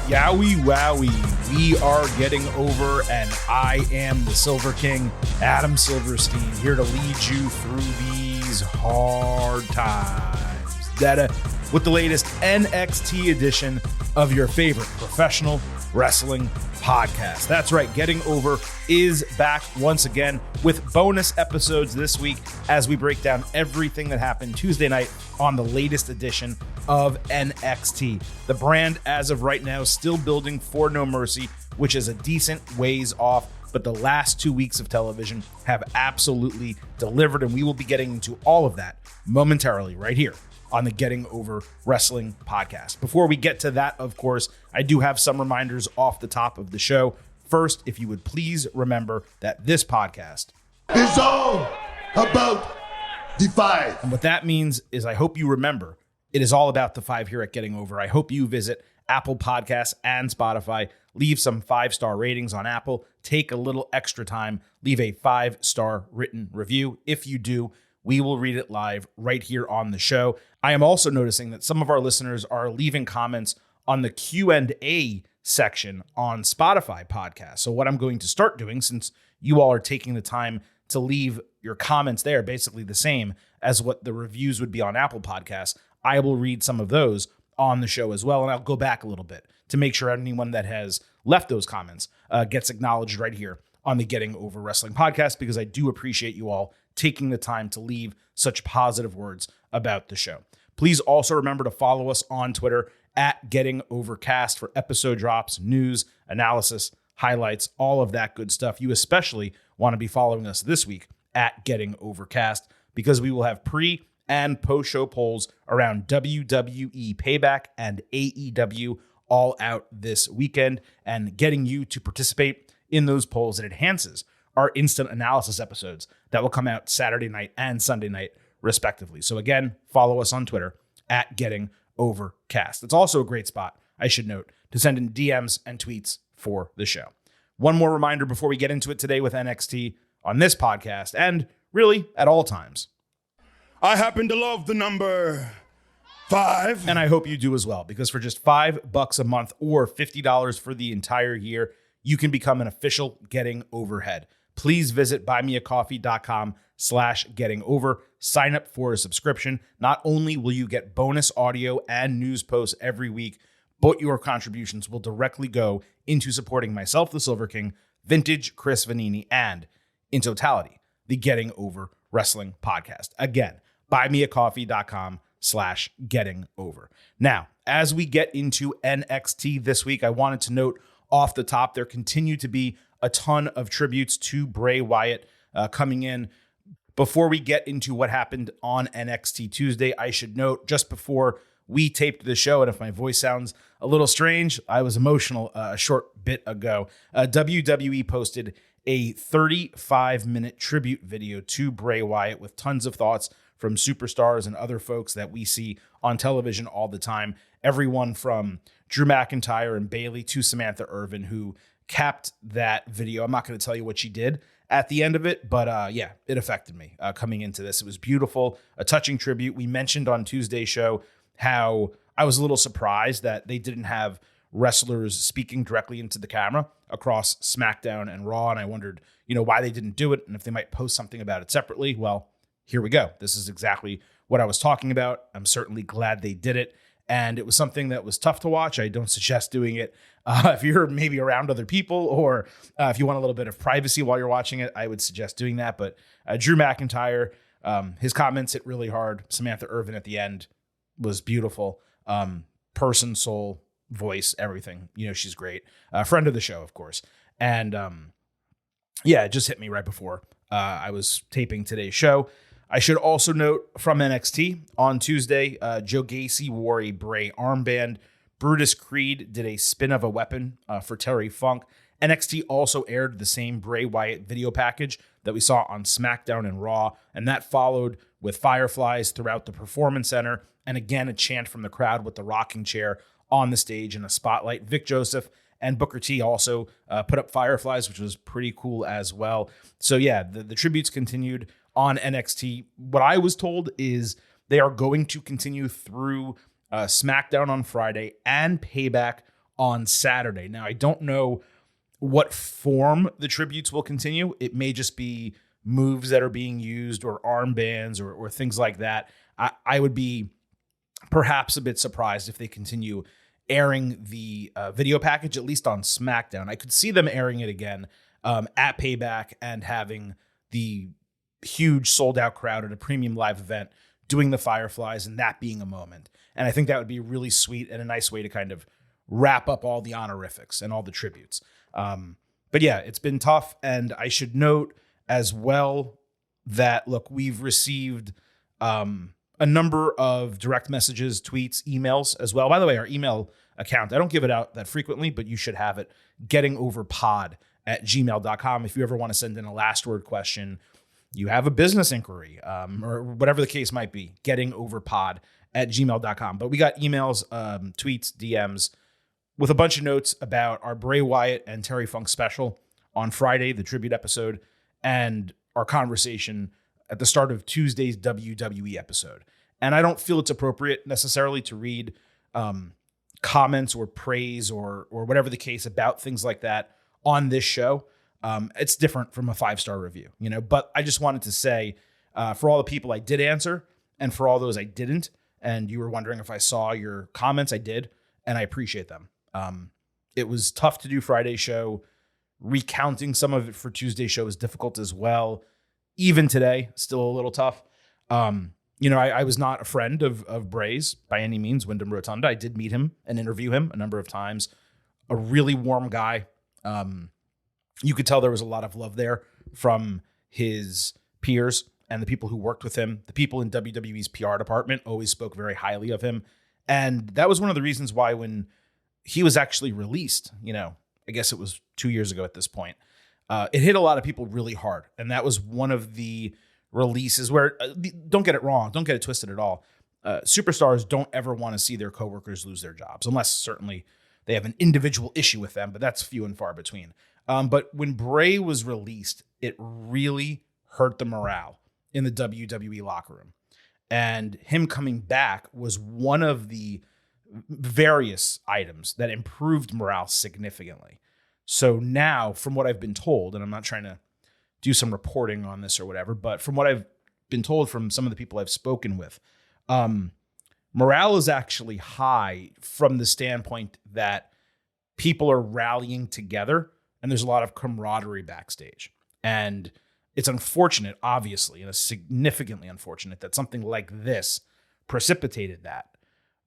Yowie wowie, we are getting over, and I am the Silver King, Adam Silverstein, here to lead you through these hard times. With the latest NXT edition of your favorite professional wrestling podcast. That's right, Getting Over is back once again with bonus episodes this week as we break down everything that happened Tuesday night on the latest edition of NXT. The brand, as of right now, still building for No Mercy, which is a decent ways off, but the last 2 weeks of television have absolutely delivered, and we will be getting into all of that momentarily right here on the Getting Over Wrestling podcast. Before we get to that, of course, I do have some reminders off the top of the show. First, if you would please remember that this podcast is all about the five. And what that means is I hope you remember it is all about the five here at Getting Over. I hope you visit Apple Podcasts and Spotify, leave some 5-star ratings on Apple, take a little extra time, leave a 5-star written review. If you do, we will read it live right here on the show. I am also noticing that some of our listeners are leaving comments on the Q&A section on Spotify podcasts. So what I'm going to start doing, since you all are taking the time to leave your comments there, basically the same as what the reviews would be on Apple Podcasts, I will read some of those on the show as well. And I'll go back a little bit to make sure anyone that has left those comments gets acknowledged right here on the Getting Over Wrestling podcast, because I do appreciate you all taking the time to leave such positive words about the show. Please also remember to follow us on Twitter at Getting Overcast for episode drops, news, analysis, highlights, all of that good stuff. You especially want to be following us this week at Getting Overcast, because we will have pre and post-show polls around WWE Payback and AEW All Out this weekend, and getting you to participate in those polls that enhances our instant analysis episodes that will come out Saturday night and Sunday night, respectively. So again, follow us on Twitter at Getting Overcast. It's also a great spot, I should note, to send in DMs and tweets for the show. One more reminder before we get into it today with NXT on this podcast, and really at all times. I happen to love the number 5. And I hope you do as well, because for just $5 a month or $50 for the entire year, you can become an official Getting Overhead. Please visit buymeacoffee.com/gettingover. Sign up for a subscription. Not only will you get bonus audio and news posts every week, but your contributions will directly go into supporting myself, the Silver King, Vintage Chris Vanini, and in totality, the Getting Over Wrestling podcast. Again, buymeacoffee.com/gettingover. Now, as we get into NXT this week, I wanted to note off the top, there continue to be a ton of tributes to Bray Wyatt coming in. Before we get into what happened on NXT Tuesday, I should note, just before we taped the show, and if my voice sounds a little strange, I was emotional a short bit ago. WWE posted a 35-minute tribute video to Bray Wyatt with tons of thoughts from superstars and other folks that we see on television all the time. Everyone from Drew McIntyre and Bayley to Samantha Irvin, who capped that video. I'm not going to tell you what she did at the end of it, but yeah, it affected me coming into this. It was beautiful, a touching tribute. We mentioned on Tuesday's show how I was a little surprised that they didn't have wrestlers speaking directly into the camera across SmackDown and Raw, and I wondered, why they didn't do it and if they might post something about it separately. Well, here we go. This is exactly what I was talking about. I'm certainly glad they did it. And it was something that was tough to watch. I don't suggest doing it if you're maybe around other people, or if you want a little bit of privacy while you're watching it, I would suggest doing that. But Drew McIntyre, his comments hit really hard. Samantha Irvin at the end was beautiful. Person, soul, voice, everything. She's great. Friend of the show, of course. And yeah, it just hit me right before I was taping today's show. I should also note from NXT on Tuesday, Joe Gacy wore a Bray armband. Brutus Creed did a spin of a weapon for Terry Funk. NXT also aired the same Bray Wyatt video package that we saw on SmackDown and Raw, and that followed with fireflies throughout the Performance Center, and again, a chant from the crowd with the rocking chair on the stage and a spotlight. Vic Joseph and Booker T also put up fireflies, which was pretty cool as well. So yeah, the tributes continued on NXT. What I was told is they are going to continue through SmackDown on Friday and Payback on Saturday. Now, I don't know what form the tributes will continue. It may just be moves that are being used or armbands or things like that. I would be perhaps a bit surprised if they continue airing the video package, at least on SmackDown. I could see them airing it again at Payback and having the huge sold out crowd at a premium live event doing the Fireflies and that being a moment. And I think that would be really sweet and a nice way to kind of wrap up all the honorifics and all the tributes. But yeah, it's been tough. And I should note as well that, look, we've received a number of direct messages, tweets, emails as well. By the way, our email account, I don't give it out that frequently, but you should have it, gettingoverpod@gmail.com. If you ever want to send in a last word question, you have a business inquiry, or whatever the case might be, gettingoverpod@gmail.com. But we got emails, tweets, DMs with a bunch of notes about our Bray Wyatt and Terry Funk special on Friday, the tribute episode, and our conversation at the start of Tuesday's WWE episode. And I don't feel it's appropriate necessarily to read comments or praise or whatever the case about things like that on this show. It's different from a 5-star review, but I just wanted to say for all the people I did answer and for all those I didn't, and you were wondering if I saw your comments, I did, and I appreciate them. It was tough to do Friday's show. Recounting some of it for Tuesday's show is difficult as well. Even today, still a little tough. I was not a friend of Bray's by any means, Wyndham Rotunda. I did meet him and interview him a number of times. A really warm guy. You could tell there was a lot of love there from his peers and the people who worked with him. The people in WWE's PR department always spoke very highly of him. And that was one of the reasons why when he was actually released, I guess it was 2 years ago at this point, it hit a lot of people really hard. And that was one of the releases where, don't get it wrong, don't get it twisted at all. Superstars don't ever want to see their coworkers lose their jobs, unless certainly they have an individual issue with them, but that's few and far between. But when Bray was released, it really hurt the morale in the WWE locker room. And him coming back was one of the various items that improved morale significantly. So now, from what I've been told, and I'm not trying to do some reporting on this or whatever, but from what I've been told from some of the people I've spoken with, morale is actually high from the standpoint that people are rallying together and there's a lot of camaraderie backstage. And it's unfortunate, obviously, and it's significantly unfortunate that something like this precipitated that.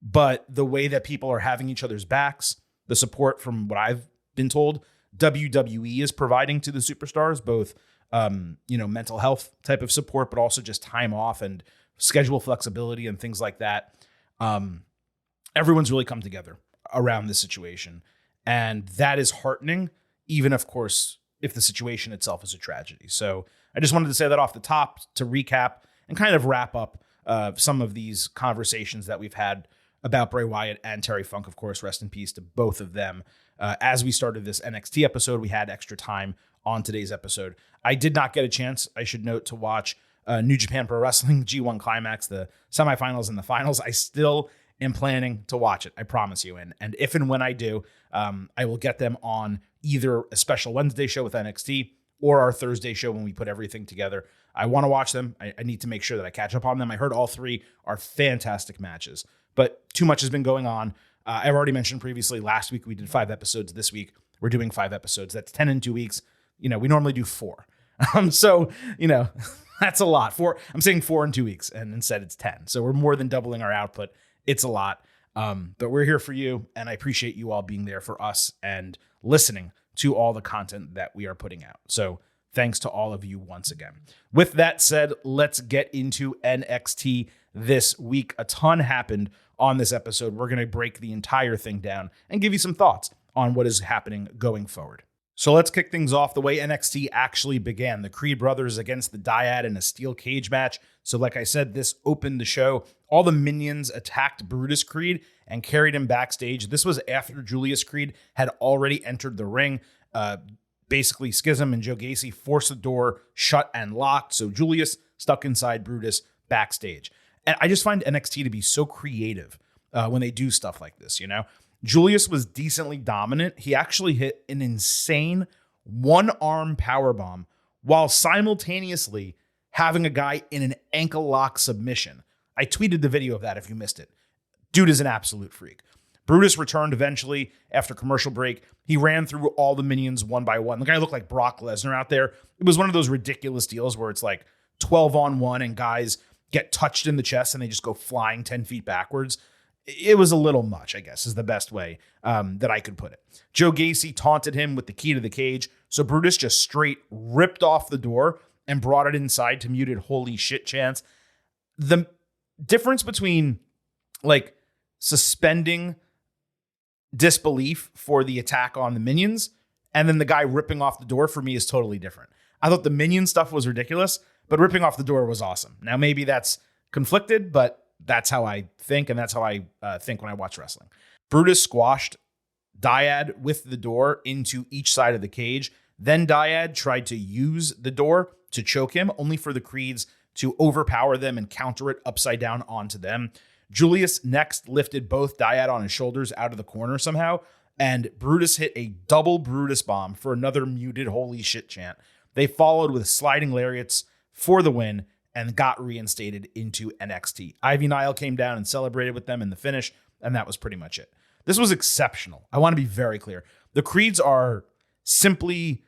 But the way that people are having each other's backs, the support from what I've been told, WWE is providing to the superstars, both, mental health type of support, but also just time off and schedule flexibility and things like that. Everyone's really come together around this situation. And that is heartening, even, of course, if the situation itself is a tragedy. So I just wanted to say that off the top to recap and kind of wrap up some of these conversations that we've had about Bray Wyatt and Terry Funk. Of course, rest in peace to both of them. As we started this NXT episode, we had extra time on today's episode. I did not get a chance, I should note, to watch New Japan Pro Wrestling G1 Climax, the semifinals and the finals. I still am planning to watch it, I promise you. And if and when I do, I will get them on either a special Wednesday show with NXT or our Thursday show when we put everything together. I want to watch them. I need to make sure that I catch up on them. I heard all three are fantastic matches, but too much has been going on. I've already mentioned previously, last week we did 5 episodes. This week we're doing 5 episodes. That's 10 in 2 weeks. We normally do 4. So, that's a lot. I'm saying 4 in 2 weeks, and instead it's 10. So we're more than doubling our output. It's a lot. But we're here for you, and I appreciate you all being there for us and listening to all the content that we are putting out. So thanks to all of you once again. With that said, let's get into NXT this week. A ton happened on this episode. We're going to break the entire thing down and give you some thoughts on what is happening going forward. So let's kick things off the way NXT actually began. The Creed brothers against the Dyad in a steel cage match. So like I said, this opened the show. All the minions attacked Brutus Creed and carried him backstage. This was after Julius Creed had already entered the ring. Basically, Schism and Joe Gacy forced the door shut and locked. So Julius stuck inside Brutus backstage. And I just find NXT to be so creative when they do stuff like this, Julius was decently dominant. He actually hit an insane one-arm powerbomb while simultaneously having a guy in an ankle lock submission. I tweeted the video of that if you missed it. Dude is an absolute freak. Brutus returned eventually after commercial break. He ran through all the minions one by one. The guy looked like Brock Lesnar out there. It was one of those ridiculous deals where it's like 12 on 1 and guys get touched in the chest and they just go flying 10 feet backwards. It was a little much, I guess, is the best way that I could put it. Joe Gacy taunted him with the key to the cage, so Brutus just straight ripped off the door and brought it inside to muted holy shit chants. The difference between like suspending disbelief for the attack on the minions and then the guy ripping off the door for me is totally different. I thought the minion stuff was ridiculous, but ripping off the door was awesome. Now, maybe that's conflicted, but that's how I think, and that's how I think when I watch wrestling. Brutus squashed Dyad with the door into each side of the cage. Then Dyad tried to use the door to choke him, only for the Creeds to overpower them and counter it upside down onto them. Julius next lifted both Dyad on his shoulders out of the corner somehow, and Brutus hit a double Brutus bomb for another muted holy shit chant. They followed with sliding lariats for the win and got reinstated into NXT. Ivy Nile came down and celebrated with them in the finish, and that was pretty much it. This was exceptional. I want to be very clear. The Creeds are simply,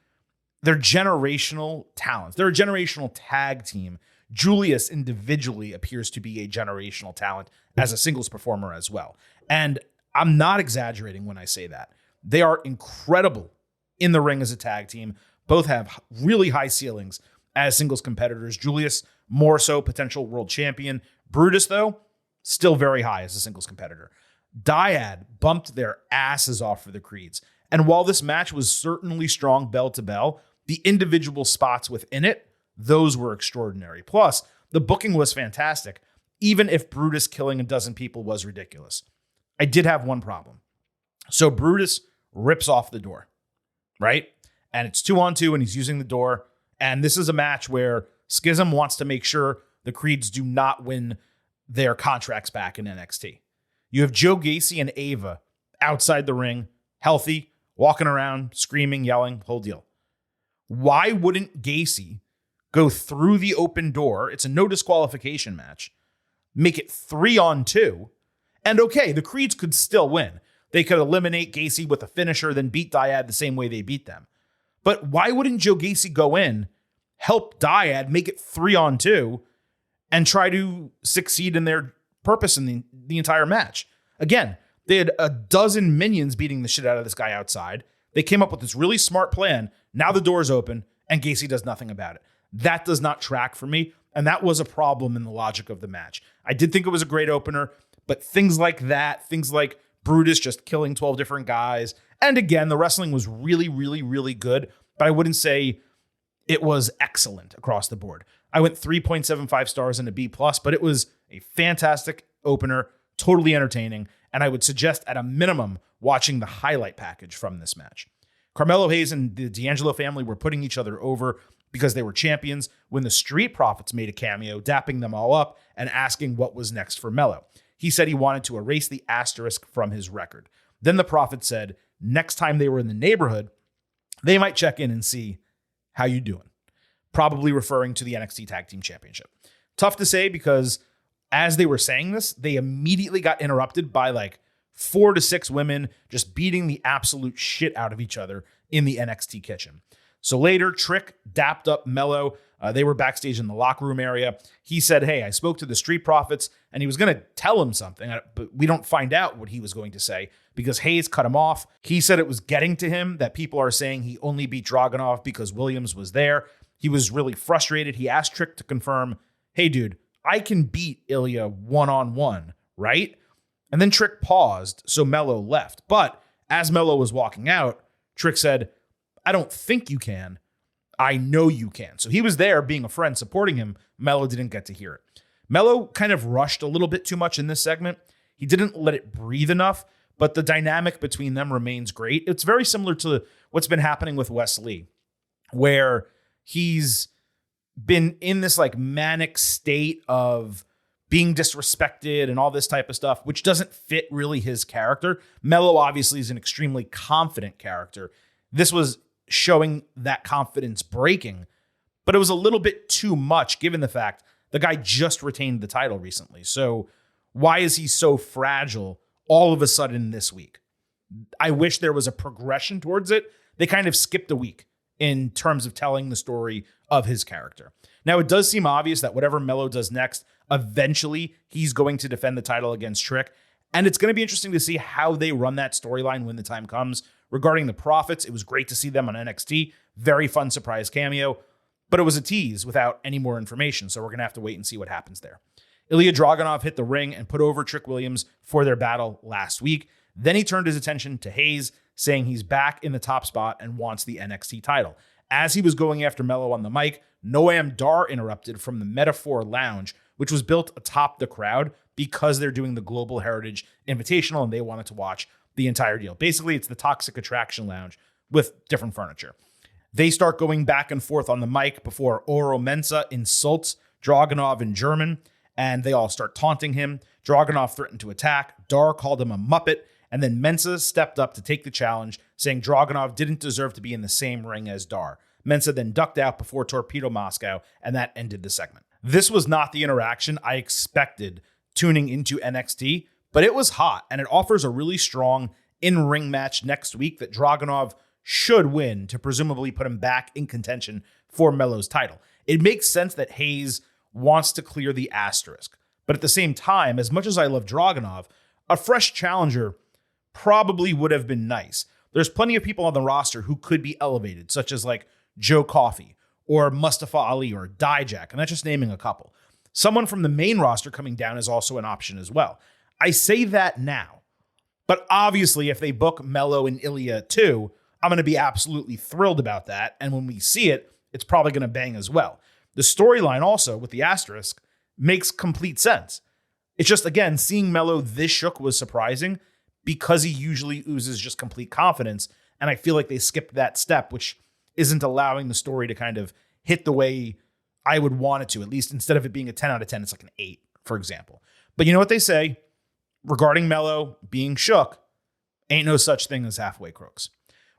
they're generational talents. They're a generational tag team. Julius individually appears to be a generational talent as a singles performer as well. And I'm not exaggerating when I say that. They are incredible in the ring as a tag team. Both have really high ceilings as singles competitors. Julius, more so potential world champion. Brutus, though, still very high as a singles competitor. Dyad bumped their asses off for the Creeds. And while this match was certainly strong bell to bell, the individual spots within it, those were extraordinary. Plus, the booking was fantastic, even if Brutus killing a dozen people was ridiculous. I did have one problem. So Brutus rips off the door, right? And it's 2-on-2 and he's using the door. And this is a match where Schism wants to make sure the Creeds do not win their contracts back in NXT. You have Joe Gacy and Ava outside the ring, healthy, walking around, screaming, yelling, whole deal. Why wouldn't Gacy go through the open door? It's a no disqualification match. Make it 3-on-2. And okay, the Creeds could still win. They could eliminate Gacy with a finisher, then beat Dyad the same way they beat them. But why wouldn't Joe Gacy go in, help Dyad, make it 3-on-2, and try to succeed in their purpose in the entire match? Again, they had a dozen minions beating the shit out of this guy outside. They came up with this really smart plan. Now the door's open, and Gacy does nothing about it. That does not track for me, and that was a problem in the logic of the match. I did think it was a great opener, but things like that, things like Brutus just killing 12 different guys, and again, the wrestling was really, really, really good, but I wouldn't say it was excellent across the board. I went 3.75 stars and a B+, but it was a fantastic opener, totally entertaining, and I would suggest at a minimum watching the highlight package from this match. Carmelo Hayes and the D'Angelo family were putting each other over because they were champions when the Street Profits made a cameo, dapping them all up and asking what was next for Melo. He said he wanted to erase the asterisk from his record. Then the Prophet said next time they were in the neighborhood, they might check in and see how you doing, probably referring to the NXT Tag Team Championship. Tough to say because as they were saying this, they immediately got interrupted by like 4 to 6 women just beating the absolute shit out of each other in the NXT kitchen. So later, Trick dapped up Melo. They were backstage in the locker room area. He said, hey, I spoke to the Street Profits, and he was going to tell him something, but we don't find out what he was going to say because Hayes cut him off. He said it was getting to him that people are saying he only beat Dragunov because Williams was there. He was really frustrated. He asked Trick to confirm, hey, dude, I can beat Ilya one-on-one, right? And then Trick paused, so Melo left. But as Melo was walking out, Trick said, I don't think you can. I know you can. So he was there being a friend supporting him. Melo didn't get to hear it. Melo kind of rushed a little bit too much in this segment. He didn't let it breathe enough, but the dynamic between them remains great. It's very similar to what's been happening with Wes Lee, where he's been in this like manic state of being disrespected and all this type of stuff, which doesn't fit really his character. Melo obviously is an extremely confident character. This was showing that confidence breaking, but it was a little bit too much given the fact the guy just retained the title recently. So why is he so fragile all of a sudden this week? I wish there was a progression towards it. They kind of skipped a week in terms of telling the story of his character. Now, it does seem obvious that whatever Melo does next, eventually he's going to defend the title against Trick. And it's going to be interesting to see how they run that storyline when the time comes. Regarding the Profits, it was great to see them on NXT. Very fun surprise cameo. But it was a tease without any more information, so we're going to have to wait and see what happens there. Ilya Dragunov hit the ring and put over Trick Williams for their battle last week. Then he turned his attention to Hayes, saying he's back in the top spot and wants the NXT title. As he was going after Melo on the mic, Noam Dar interrupted from the Metaphor Lounge, which was built atop the crowd because they're doing the Global Heritage Invitational and they wanted to watch the entire deal. Basically, it's the Toxic Attraction Lounge with different furniture. They start going back and forth on the mic before Oro Mensah insults Dragunov in German, and they all start taunting him. Dragunov threatened to attack. Dar called him a Muppet, and then Mensah stepped up to take the challenge, saying Dragunov didn't deserve to be in the same ring as Dar. Mensah then ducked out before Torpedo Moscow, and that ended the segment. This was not the interaction I expected tuning into NXT, but it was hot, and it offers a really strong in-ring match next week that Dragunov should win to presumably put him back in contention for Melo's title. It makes sense that Hayes wants to clear the asterisk, but at the same time, as much as I love Dragunov, a fresh challenger probably would have been nice. There's plenty of people on the roster who could be elevated, such as like Joe Coffey or Mustafa Ali or Dijak, and that's just naming a couple. Someone from the main roster coming down is also an option as well. I say that now, but obviously if they book Melo and Ilya too, I'm going to be absolutely thrilled about that, and when we see it, it's probably going to bang as well. The storyline also, with the asterisk, makes complete sense. It's just, again, seeing Melo this shook was surprising because he usually oozes just complete confidence, and I feel like they skipped that step, which isn't allowing the story to kind of hit the way I would want it to. At least instead of it being a 10 out of 10, it's like an 8, for example. But you know what they say? Regarding Melo being shook, ain't no such thing as halfway crooks.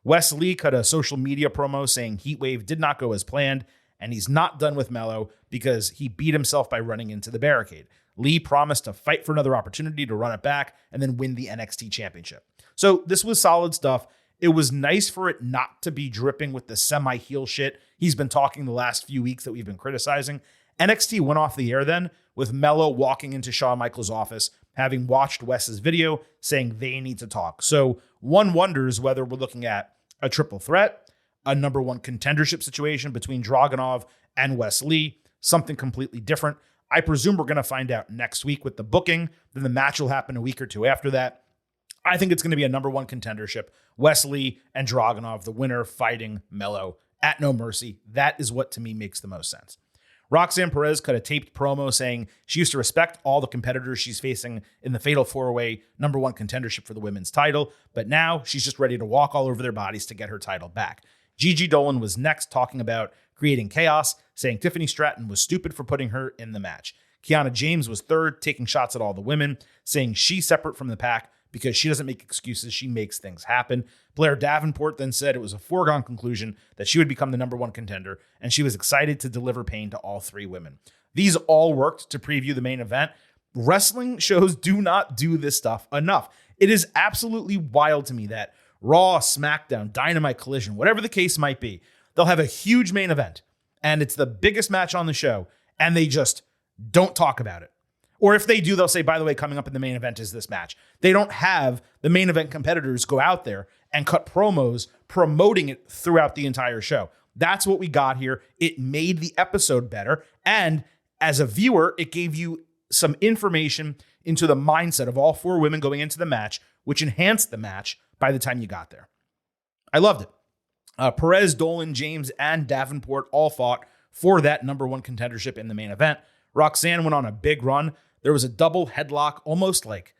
Wes Lee cut a social media promo saying Heatwave did not go as planned, and he's not done with Melo because he beat himself by running into the barricade. Lee promised to fight for another opportunity to run it back and then win the NXT championship. So this was solid stuff. It was nice for it not to be dripping with the semi-heel shit he's been talking the last few weeks that we've been criticizing. NXT went off the air then with Melo walking into Shawn Michaels' office, having watched Wes's video, saying they need to talk. So one wonders whether we're looking at a triple threat, a number one contendership situation between Dragunov and Wes Lee, something completely different. I presume we're going to find out next week with the booking. Then the match will happen a week or two after that. I think it's going to be a number one contendership. Wes Lee and Dragunov, the winner, fighting Melo at No Mercy. That is what to me makes the most sense. Roxanne Perez cut a taped promo saying she used to respect all the competitors she's facing in the Fatal 4-Way number one contendership for the women's title, but now she's just ready to walk all over their bodies to get her title back. Gigi Dolan was next talking about creating chaos, saying Tiffany Stratton was stupid for putting her in the match. Kiana James was third, taking shots at all the women, saying she's separate from the pack because she doesn't make excuses, she makes things happen. Blair Davenport then said it was a foregone conclusion that she would become the number one contender, and she was excited to deliver pain to all three women. These all worked to preview the main event. Wrestling shows do not do this stuff enough. It is absolutely wild to me that Raw, SmackDown, Dynamite, Collision, whatever the case might be, they'll have a huge main event, and it's the biggest match on the show, and they just don't talk about it. Or if they do, they'll say, by the way, coming up in the main event is this match. They don't have the main event competitors go out there and cut promos promoting it throughout the entire show. That's what we got here. It made the episode better. And as a viewer, it gave you some information into the mindset of all four women going into the match, which enhanced the match by the time you got there. I loved it. Perez, Dolan, James, and Davenport all fought for that number one contendership in the main event. Roxanne went on a big run. There was a double headlock, almost like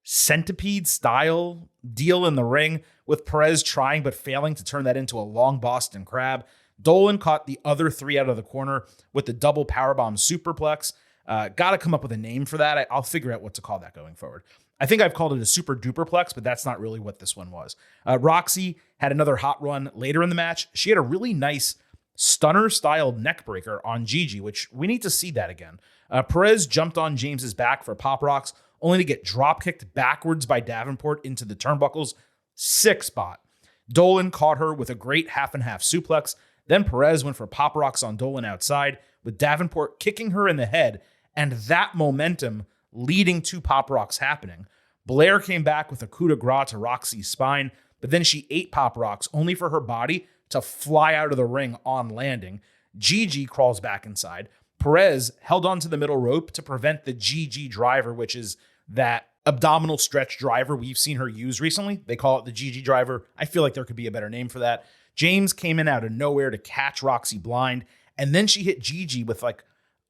centipede style deal in the ring, with Perez trying but failing to turn that into a long Boston Crab. Dolan caught the other three out of the corner with the double powerbomb superplex. Got to come up with a name for that. I'll figure out what to call that going forward. I think I've called it a super duperplex, but that's not really what this one was. Roxy had another hot run later in the match. She had a really nice stunner-style neckbreaker on Gigi, which we need to see that again. Perez jumped on James's back for Pop Rocks, only to get drop-kicked backwards by Davenport into the turnbuckles. Sick spot. Dolan caught her with a great half-and-half suplex. Then Perez went for Pop Rocks on Dolan outside, with Davenport kicking her in the head, and that momentum leading to Pop Rocks happening. Blair came back with a coup de grace to Roxy's spine, but then she ate Pop Rocks, only for her body to fly out of the ring on landing. Gigi crawls back inside. Perez held onto the middle rope to prevent the GG driver, which is that abdominal stretch driver we've seen her use recently. They call it the GG driver. I feel like there could be a better name for that. James came in out of nowhere to catch Roxy blind, and then she hit Gigi with like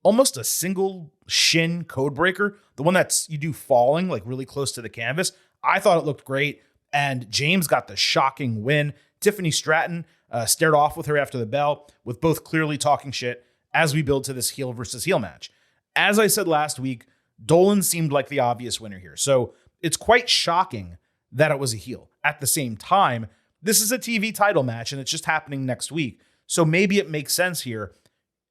almost a single shin code breaker, the one that's you do falling like really close to the canvas. I thought it looked great, and James got the shocking win. Tiffany Stratton stared off with her after the bell, with both clearly talking shit as we build to this heel versus heel match. As I said last week, Dolan seemed like the obvious winner here, so it's quite shocking that it was a heel. At the same time, this is a TV title match, and it's just happening next week, so maybe it makes sense here,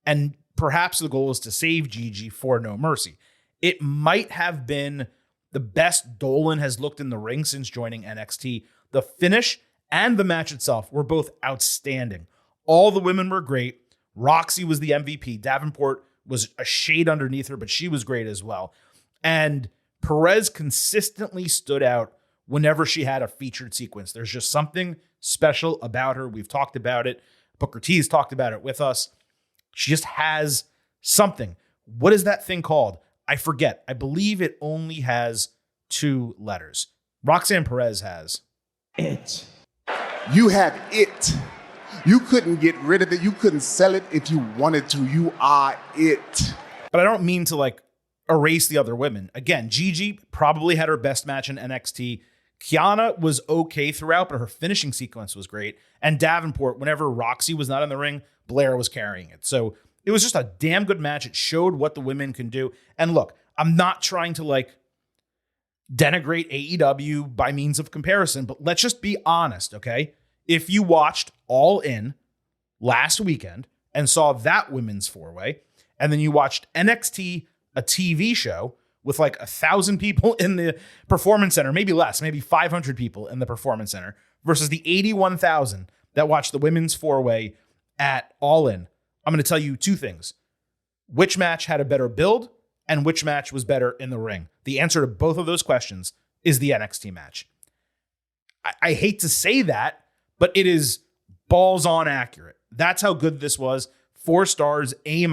and perhaps the goal is to save Gigi for No Mercy. It might have been the best Dolan has looked in the ring since joining NXT. The finish and the match itself were both outstanding. All the women were great. Roxy was the MVP. Davenport was a shade underneath her, but she was great as well. And Perez consistently stood out whenever she had a featured sequence. There's just something special about her. We've talked about it. Booker T's talked about it with us. She just has something. What is that thing called? I forget. I believe it only has 2 letters. Roxanne Perez has it. You have it. You couldn't get rid of it. You couldn't sell it if you wanted to. You are it. But I don't mean to like erase the other women. Again, Gigi probably had her best match in NXT. Kiana was okay throughout, but her finishing sequence was great. And Davenport, whenever Roxy was not in the ring, Blair was carrying it. So it was just a damn good match. It showed what the women can do. And look, I'm not trying to like denigrate AEW by means of comparison, but let's just be honest, okay? If you watched All In last weekend and saw that women's 4-way, and then you watched NXT, a TV show with like 1,000 people in the Performance Center, maybe less, maybe 500 people in the Performance Center, versus the 81,000 that watched the women's 4-way at All In, I'm going to tell you 2 things. Which match had a better build and which match was better in the ring? The answer to both of those questions is the NXT match. I hate to say that, but it is balls on accurate. That's how good this was. 4 stars, A-.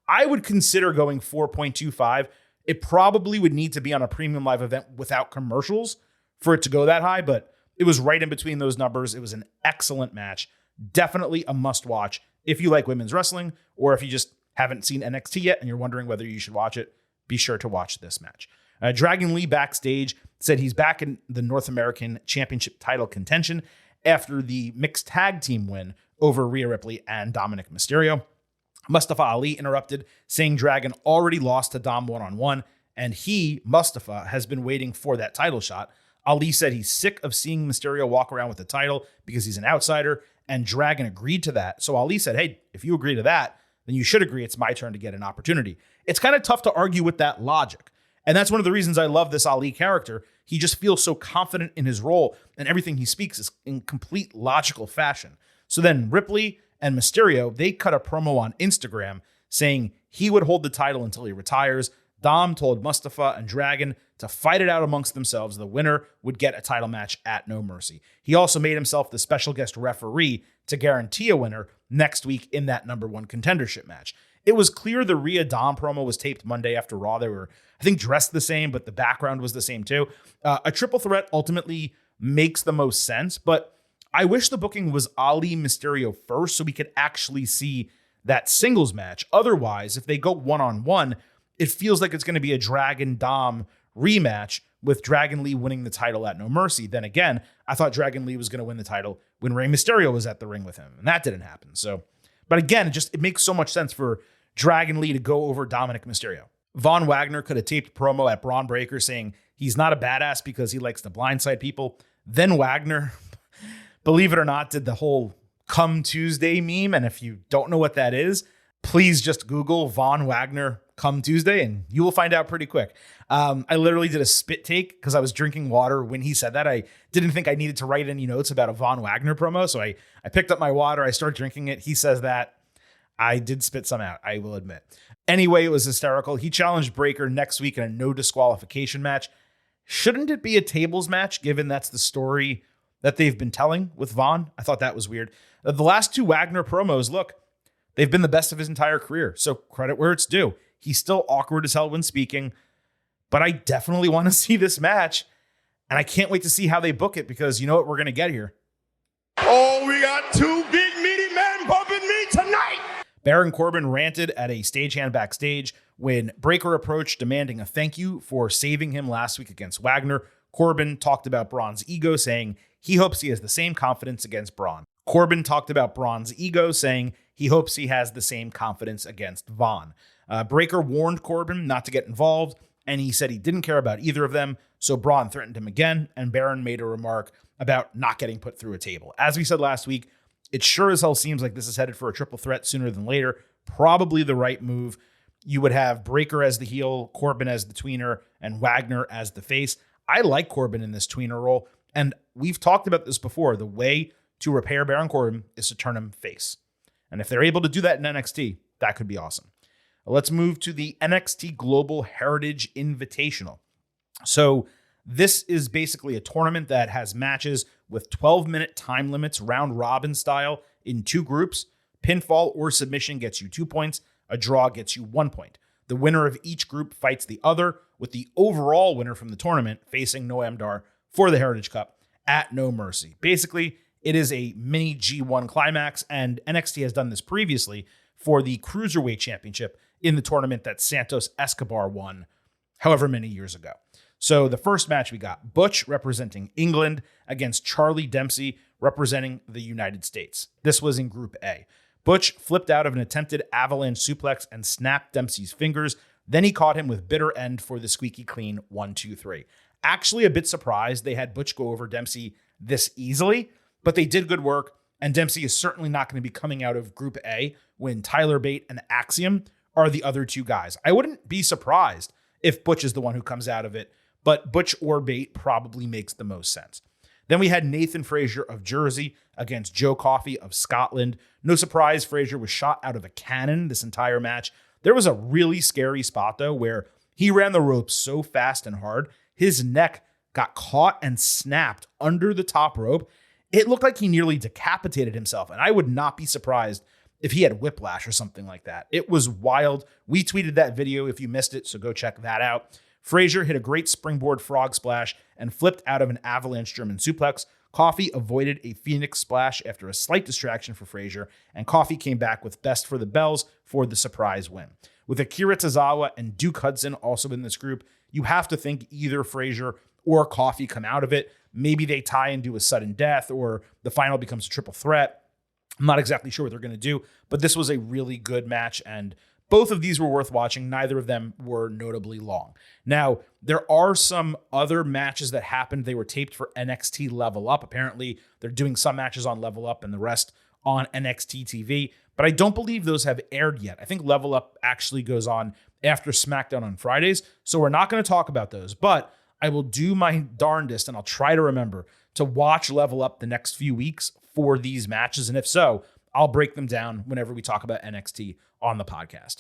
I would consider going 4.25. It probably would need to be on a premium live event without commercials for it to go that high, but it was right in between those numbers. It was an excellent match. Definitely a must watch if you like women's wrestling, or if you just haven't seen NXT yet and you're wondering whether you should watch it, be sure to watch this match. Dragon Lee backstage said he's back in the North American Championship title contention after the mixed tag team win over Rhea Ripley and Dominic Mysterio. Mustafa Ali interrupted, saying Dragon already lost to Dom one-on-one, and he, Mustafa, has been waiting for that title shot. Ali said he's sick of seeing Mysterio walk around with the title because he's an outsider, and Dragon agreed to that. So Ali said, hey, if you agree to that, then you should agree it's my turn to get an opportunity. It's kind of tough to argue with that logic. And that's one of the reasons I love this Ali character. He just feels so confident in his role, and everything he speaks is in complete logical fashion. So then Ripley and Mysterio, they cut a promo on Instagram saying he would hold the title until he retires. Dom told Mustafa and Dragon to fight it out amongst themselves. The winner would get a title match at No Mercy. He also made himself the special guest referee to guarantee a winner next week in that number 1 contendership match. It was clear the Rhea Dom promo was taped Monday after Raw. They were, I think, dressed the same, but the background was the same too. A triple threat ultimately makes the most sense, but I wish the booking was Ali Mysterio first so we could actually see that singles match. Otherwise, if they go one-on-one, it feels like it's going to be a Dragon Dom rematch with Dragon Lee winning the title at No Mercy. Then again, I thought Dragon Lee was going to win the title when Rey Mysterio was at the ring with him, and that didn't happen. So, but again, it makes so much sense for Dragon Lee to go over Dominic Mysterio. Von Wagner could have taped a promo at Braun Breaker saying he's not a badass because he likes to blindside people. Then Wagner, believe it or not, did the whole Come Tuesday meme. And if you don't know what that is, please just Google Von Wagner Come Tuesday and you will find out pretty quick. I literally did a spit take because I was drinking water when he said that. I didn't think I needed to write any notes about a Von Wagner promo. So I picked up my water. I started drinking it. He says that. I did spit some out, I will admit. Anyway, it was hysterical. He challenged Breaker next week in a no disqualification match. Shouldn't it be a tables match, given that's the story that they've been telling with Von? I thought that was weird. The last two Wagner promos, look, they've been the best of his entire career. So credit where it's due. He's still awkward as hell when speaking, but I definitely want to see this match. And I can't wait to see how they book it because you know what we're going to get here. Oh, we got two big meaty men bumping me tonight. Baron Corbin ranted at a stagehand backstage when Breaker approached demanding a thank you for saving him last week against Wagner. Corbin talked about Braun's ego, saying he hopes he has the same confidence against Braun. Corbin talked about Braun's ego, saying he hopes he has the same confidence against Von. Breaker warned Corbin not to get involved, and he said he didn't care about either of them, so Braun threatened him again, and Baron made a remark about not getting put through a table. As we said last week, it sure as hell seems like this is headed for a triple threat sooner than later. Probably the right move. You would have Breaker as the heel, Corbin as the tweener, and Wagner as the face. I like Corbin in this tweener role, and we've talked about this before. The way to repair Baron Corbin is to turn him face. And if they're able to do that in NXT, that could be awesome. Let's move to the NXT Global Heritage Invitational. So this is basically a tournament that has matches with 12-minute time limits, round robin style, in two groups. Pinfall or submission gets you 2 points. A draw gets you 1 point. The winner of each group fights the other, with the overall winner from the tournament facing Noam Dar for the Heritage Cup at No Mercy. Basically, it is a mini G1 climax, and NXT has done this previously for the Cruiserweight Championship in the tournament that Santos Escobar won however many years ago. So the first match we got, Butch representing England against Charlie Dempsey representing the United States. This was in Group A. Butch flipped out of an attempted avalanche suplex and snapped Dempsey's fingers. Then he caught him with bitter end for the squeaky clean 1-2-3. Actually a bit surprised they had Butch go over Dempsey this easily, but they did good work, and Dempsey is certainly not going to be coming out of Group A when Tyler Bate and Axiom are the other two guys. I wouldn't be surprised if Butch is the one who comes out of it, but Butch or Bate probably makes the most sense. Then we had Nathan Frazier of Jersey against Joe Coffey of Scotland. No surprise, Frazier was shot out of a cannon this entire match. There was a really scary spot, though, where he ran the ropes so fast and hard, his neck got caught and snapped under the top rope. It looked like he nearly decapitated himself, and I would not be surprised if he had whiplash or something like that. It was wild. We tweeted that video if you missed it, so go check that out. Frazier hit a great springboard frog splash and flipped out of an avalanche German suplex. Coffey avoided a Phoenix splash after a slight distraction for Frazier, and Coffey came back with best for the bells for the surprise win. With Akira Tozawa and Duke Hudson also in this group, you have to think either Frazier or Coffey come out of it. Maybe they tie and do a sudden death, or the final becomes a triple threat. I'm not exactly sure what they're going to do, but this was a really good match, and both of these were worth watching. Neither of them were notably long. Now, there are some other matches that happened. They were taped for NXT Level Up. Apparently, they're doing some matches on Level Up and the rest on NXT TV, but I don't believe those have aired yet. I think Level Up actually goes on after SmackDown on Fridays, so we're not going to talk about those, but I will do my darndest, and I'll try to remember to watch Level Up the next few weeks for these matches, and if so, I'll break them down whenever we talk about NXT on the podcast.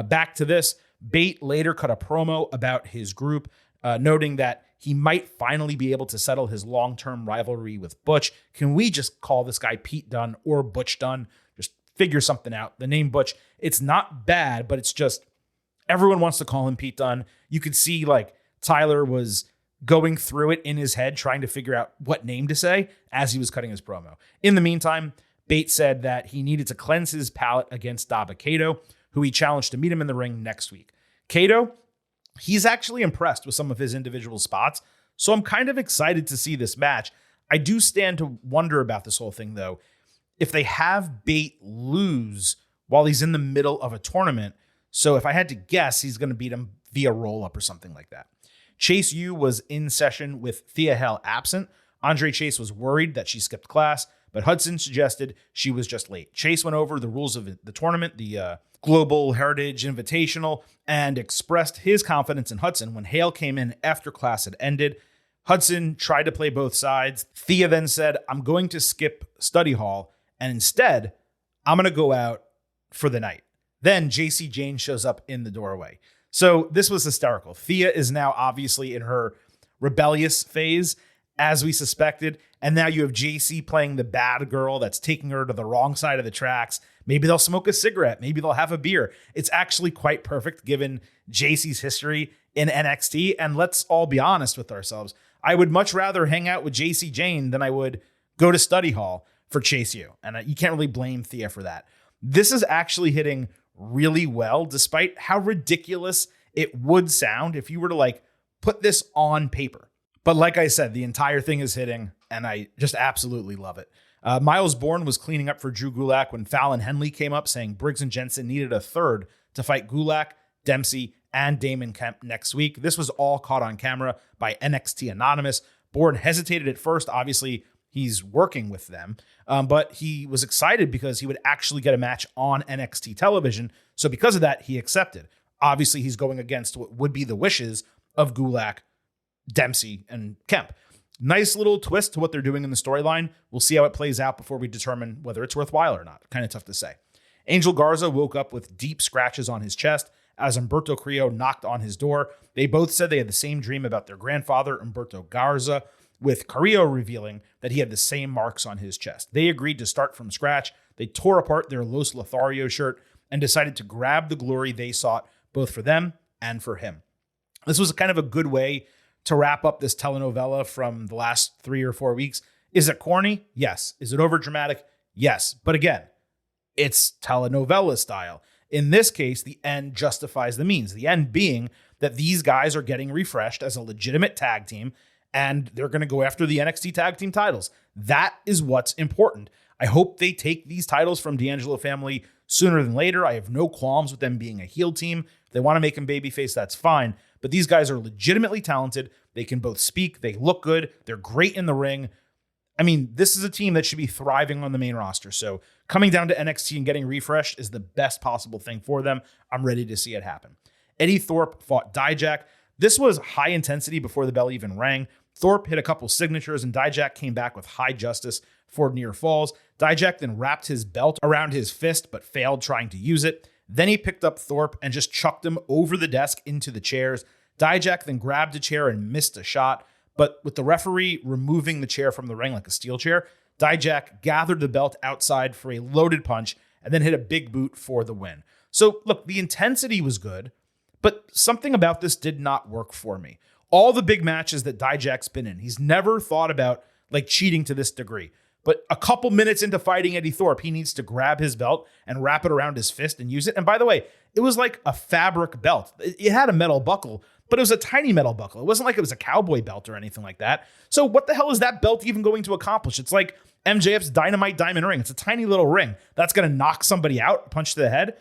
Back to this, Bate later cut a promo about his group, noting that he might finally be able to settle his long-term rivalry with Butch. Can we just call this guy Pete Dunne or Butch Dunne? Just figure something out. The name Butch, it's not bad, but it's just everyone wants to call him Pete Dunne. You could see like Tyler was going through it in his head, trying to figure out what name to say as he was cutting his promo. In the meantime, Bate said that he needed to cleanse his palate against Daba Kato, who he challenged to meet him in the ring next week. Kato, he's actually impressed with some of his individual spots, so I'm kind of excited to see this match. I do stand to wonder about this whole thing, though. If they have Bate lose while he's in the middle of a tournament, So if I had to guess, he's going to beat him via roll-up or something like that. Chase U was in session with Thea Hale absent. Andre Chase was worried that she skipped class, but Hudson suggested she was just late. Chase went over the rules of the tournament, the Global Heritage Invitational, and expressed his confidence in Hudson when Hale came in after class had ended. Hudson tried to play both sides. Thea then said, I'm going to skip study hall, and instead, I'm going to go out for the night. Then JC Jane shows up in the doorway. So this was hysterical. Thea is now obviously in her rebellious phase, as we suspected. And now you have JC playing the bad girl that's taking her to the wrong side of the tracks. Maybe they'll smoke a cigarette. Maybe they'll have a beer. It's actually quite perfect given JC's history in NXT. And let's all be honest with ourselves. I would much rather hang out with JC Jane than I would go to study hall for Chase U. And you can't really blame Thea for that. This is actually hitting really well, despite how ridiculous it would sound if you were to put this on paper. But like I said, the entire thing is hitting, and I just absolutely love it. Miles Bourne was cleaning up for Drew Gulak when Fallon Henley came up saying Briggs and Jensen needed a third to fight Gulak, Dempsey, and Damon Kemp next week. This was all caught on camera by NXT Anonymous. Bourne hesitated at first. Obviously, he's working with them, but he was excited because he would actually get a match on NXT television. So because of that, he accepted. Obviously, he's going against what would be the wishes of Gulak, Dempsey, and Kemp. Nice little twist to what they're doing in the storyline. We'll see how it plays out before we determine whether it's worthwhile or not. Kind of tough to say. Angel Garza woke up with deep scratches on his chest as Humberto Carrillo knocked on his door. They both said they had the same dream about their grandfather, Humberto Garza, with Carrillo revealing that he had the same marks on his chest. They agreed to start from scratch. They tore apart their Los Lothario shirt and decided to grab the glory they sought, both for them and for him. This was kind of a good way to wrap up this telenovela from the last 3 or 4 weeks. Is it corny? Yes. Is it overdramatic? Yes. But again, it's telenovela style. In this case, the end justifies the means. The end being that these guys are getting refreshed as a legitimate tag team, and they're going to go after the NXT tag team titles. That is what's important. I hope they take these titles from D'Angelo family sooner than later. I have no qualms with them being a heel team. If they want to make him babyface, that's fine. But these guys are legitimately talented. They can both speak. They look good. They're great in the ring. I mean, this is a team that should be thriving on the main roster. So coming down to NXT and getting refreshed is the best possible thing for them. I'm ready to see it happen. Eddie Thorpe fought Dijak. This was high intensity before the bell even rang. Thorpe hit a couple signatures, and Dijak came back with high justice for near falls. Dijak then wrapped his belt around his fist, but failed trying to use it. Then he picked up Thorpe and just chucked him over the desk into the chairs. Dijak then grabbed a chair and missed a shot, but with the referee removing the chair from the ring like a steel chair, Dijak gathered the belt outside for a loaded punch and then hit a big boot for the win. So look, the intensity was good, but something about this did not work for me. All the big matches that Dijak's been in, he's never thought about cheating to this degree. But a couple minutes into fighting Eddie Thorpe, he needs to grab his belt and wrap it around his fist and use it. And by the way, it was like a fabric belt. It had a metal buckle, but it was a tiny metal buckle. It wasn't like it was a cowboy belt or anything like that. So what the hell is that belt even going to accomplish? It's like MJF's Dynamite Diamond Ring. It's a tiny little ring that's going to knock somebody out, punch to the head.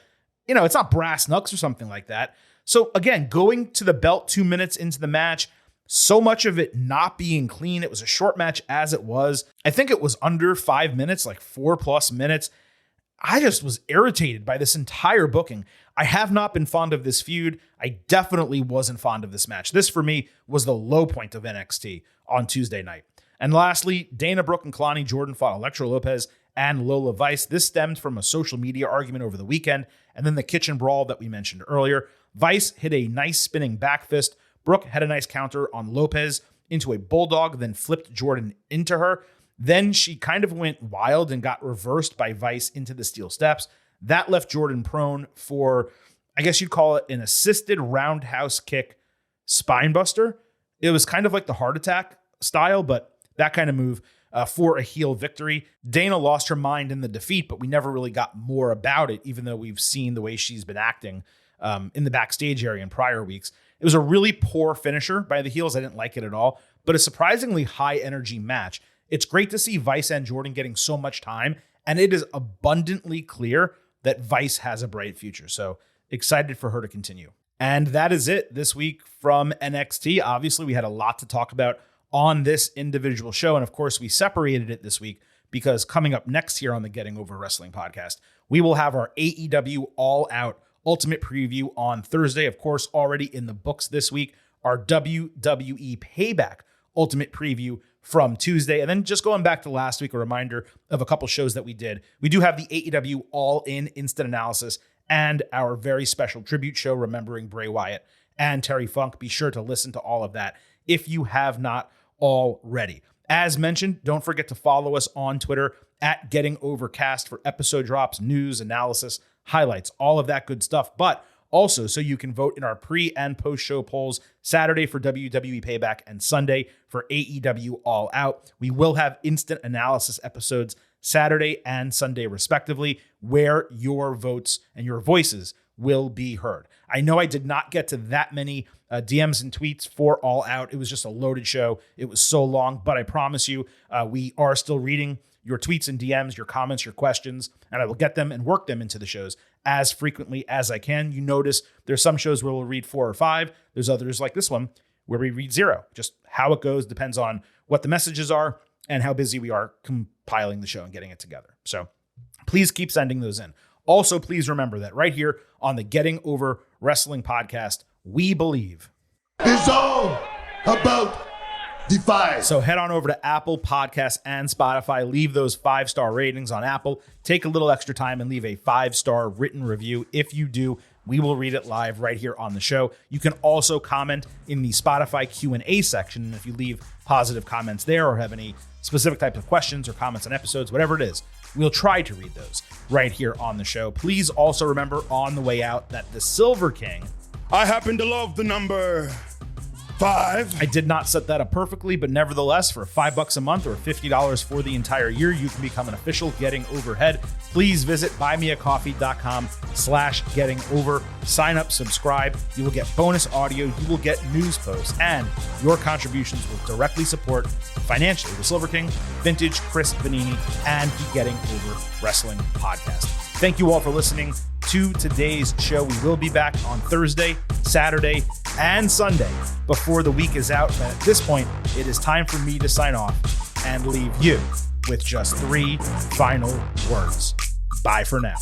You know, it's not brass knucks or something like that. So again, going to the belt 2 minutes into the match, so much of it not being clean. It was a short match as it was. I think it was under 5 minutes, like 4+ minutes. I just was irritated by this entire booking. I have not been fond of this feud. I definitely wasn't fond of this match. This, for me, was the low point of NXT on Tuesday night. And lastly, Dana Brooke and Kalani Jordan fought Elektra Lopez and Lola Vice. This stemmed from a social media argument over the weekend, and then the kitchen brawl that we mentioned earlier. Vice hit a nice spinning back fist. Brooke had a nice counter on Lopez into a bulldog, then flipped Jordan into her. Then she kind of went wild and got reversed by Vice into the steel steps. That left Jordan prone for, I guess you'd call it an assisted roundhouse kick spine buster. It was kind of like the heart attack style, but that kind of move for a heel victory. Dana lost her mind in the defeat, but we never really got more about it, even though we've seen the way she's been acting in the backstage area in prior weeks. It was a really poor finisher by the heels. I didn't like it at all, but a surprisingly high energy match. It's great to see Vice and Jordan getting so much time, and it is abundantly clear that Vice has a bright future. So excited for her to continue. And that is it this week from NXT. Obviously, we had a lot to talk about on this individual show. And of course, we separated it this week because coming up next here on the Getting Over Wrestling podcast, we will have our AEW All Out Ultimate Preview on Thursday. Of course, already in the books this week, our WWE Payback Ultimate Preview from Tuesday. And then just going back to last week, a reminder of a couple shows that we did. We do have the AEW All In Instant Analysis and our very special tribute show, Remembering Bray Wyatt and Terry Funk. Be sure to listen to all of that if you have not already. As mentioned, don't forget to follow us on Twitter at Getting Overcast for episode drops, news, analysis, highlights, all of that good stuff. But also, so you can vote in our pre- and post-show polls Saturday for WWE Payback and Sunday for AEW All Out. We will have instant analysis episodes Saturday and Sunday, respectively, where your votes and your voices will be heard. I know I did not get to that many DMs and tweets for All Out. It was just a loaded show. It was so long, but I promise you, we are still reading your tweets and DMs, your comments, your questions, and I will get them and work them into the shows as frequently as I can. You notice there's some shows where we'll read 4 or 5. There's others like this one where we read 0. Just how it goes depends on what the messages are and how busy we are compiling the show and getting it together. So please keep sending those in. Also, please remember that right here on the Getting Over Wrestling podcast, we believe It's all about Defy. So head on over to Apple Podcasts and Spotify. Leave those 5-star ratings on Apple. Take a little extra time and leave a 5-star written review. If you do, we will read it live right here on the show. You can also comment in the Spotify Q&A section. And if you leave positive comments there or have any specific types of questions or comments on episodes, whatever it is, we'll try to read those right here on the show. Please also remember on the way out that the Silver King, I happen to love the number 5. I did not set that up perfectly, but nevertheless, for $5 a month or $50 for the entire year, you can become an official Getting Overhead. Please visit buymeacoffee.com/gettingover. Sign up, subscribe. You will get bonus audio. You will get news posts, and your contributions will directly support financially the Silver King, Vintage, Chris Vanini, and the Getting Over Wrestling podcast. Thank you all for listening to today's show. We will be back on Thursday, Saturday, and Sunday before the week is out. But at this point, it is time for me to sign off and leave you with just 3 final words. Bye for now.